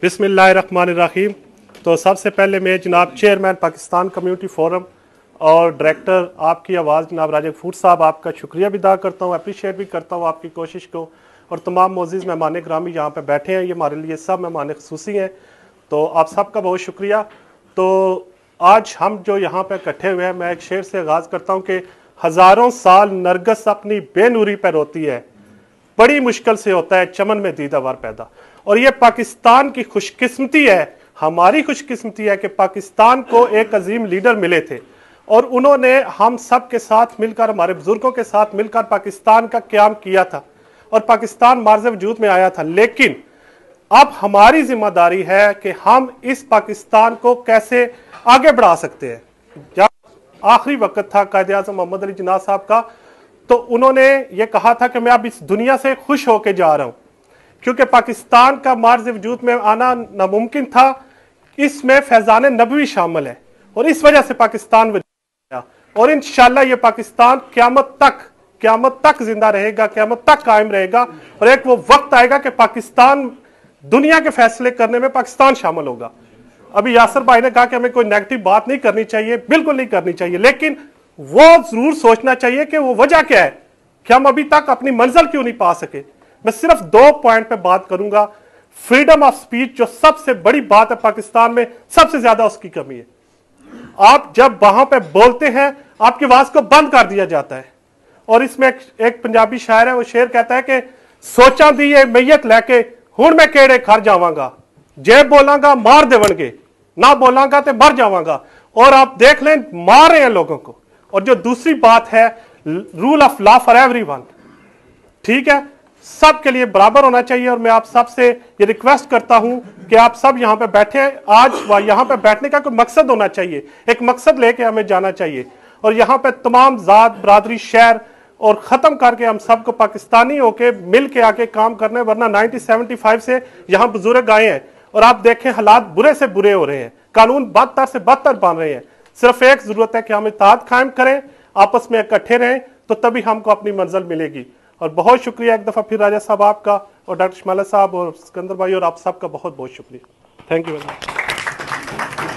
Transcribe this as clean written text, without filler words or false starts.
बिस्मिल्लाहिर्रहमानिर्रहीम। तो सबसे पहले मैं जनाब चेयरमैन पाकिस्तान कम्युनिटी फोरम और डायरेक्टर आपकी आवाज़ जनाब राजा गफूर साहब, आपका शुक्रिया भी अदा करता हूँ, अप्रिशिएट भी करता हूँ आपकी कोशिश को। और तमाम मोअज़्ज़िज़ मेहमान ग्रामी यहाँ पे बैठे हैं, ये हमारे लिए सब मेहमान ख़ुसूसी हैं, तो आप सबका बहुत शुक्रिया। तो आज हम जो यहाँ पे इकट्ठे हुए हैं, मैं एक शेर से आगाज़ करता हूँ कि हज़ारों साल नरगिस अपनी बेनूरी पर रोती है, बड़ी मुश्किल से होता है चमन में दीदावर पैदा। और ये पाकिस्तान की खुशकिस्मती है, हमारी खुशकिस्मती है कि पाकिस्तान को एक अजीम लीडर मिले थे और उन्होंने हम सब के साथ मिलकर, हमारे बुजुर्गों के साथ मिलकर पाकिस्तान का क़याम किया था और पाकिस्तान मार्ज़ वजूद में आया था। लेकिन अब हमारी जिम्मेदारी है कि हम इस पाकिस्तान को कैसे आगे बढ़ा सकते हैं। जब आखिरी वक्त था कायदे आज़म मोहम्मद अली जिन्ना साहब का, तो उन्होंने ये कहा था कि मैं अब इस दुनिया से खुश होकर जा रहा हूं, क्योंकि पाकिस्तान का मार्ज़ वजूद में आना नामुमकिन था। इसमें फैज़ान नबवी शामिल है और इस वजह से पाकिस्तान वजूद में आया। और इंशाअल्लाह ये पाकिस्तान क़यामत तक जिंदा रहेगा, क़यामत तक कायम रहेगा। और एक वो वक्त आएगा कि पाकिस्तान, दुनिया के फैसले करने में पाकिस्तान शामिल होगा। अभी यासर भाई ने कहा कि हमें कोई नेगेटिव बात नहीं करनी चाहिए, बिल्कुल नहीं करनी चाहिए, लेकिन वो जरूर सोचना चाहिए कि वो वजह क्या है कि हम अभी तक अपनी मंजिल क्यों नहीं पा सके। मैं सिर्फ 2 पॉइंट पे बात करूंगा। फ्रीडम ऑफ स्पीच जो सबसे बड़ी बात है पाकिस्तान में, सबसे ज्यादा उसकी कमी है। आप जब वहां पे बोलते हैं आपकी आवाज को बंद कर दिया जाता है। और इसमें एक पंजाबी शायर है, वो शेर कहता है कि सोचा दी है मैयत लैके हुण मैं केड़े घर जावांगा, जे बोलांगा मार देवणगे, ना बोलांगा तो मर जावांगा। और आप देख लें, मार रहे हैं लोगों को। और जो दूसरी बात है, rule of law for everyone, ठीक है, सबके लिए बराबर होना चाहिए। और मैं आप सबसे ये रिक्वेस्ट करता हूं कि आप सब यहां पे बैठे हैं। आज यहां पे बैठने का कोई मकसद होना चाहिए, एक मकसद लेके हमें जाना चाहिए। और यहां पे तमाम जात बरादरी शहर और खत्म करके हम सबको पाकिस्तानी होके मिल के आके काम करने, वरना 1975 से यहां बुजुर्ग आए हैं और आप देखें हालात बुरे से बुरे हो रहे हैं, कानून बदतर से बदतर बन रहे हैं। सिर्फ एक जरूरत है कि हम इत्तेहाद कायम करें, आपस में इकट्ठे रहें, तो तभी हमको अपनी मंजिल मिलेगी। और बहुत शुक्रिया एक दफा फिर राजा साहब आपका, और डॉक्टर शमाला साहब और सिकंदर भाई, और आप सबका बहुत बहुत शुक्रिया। Thank you very much.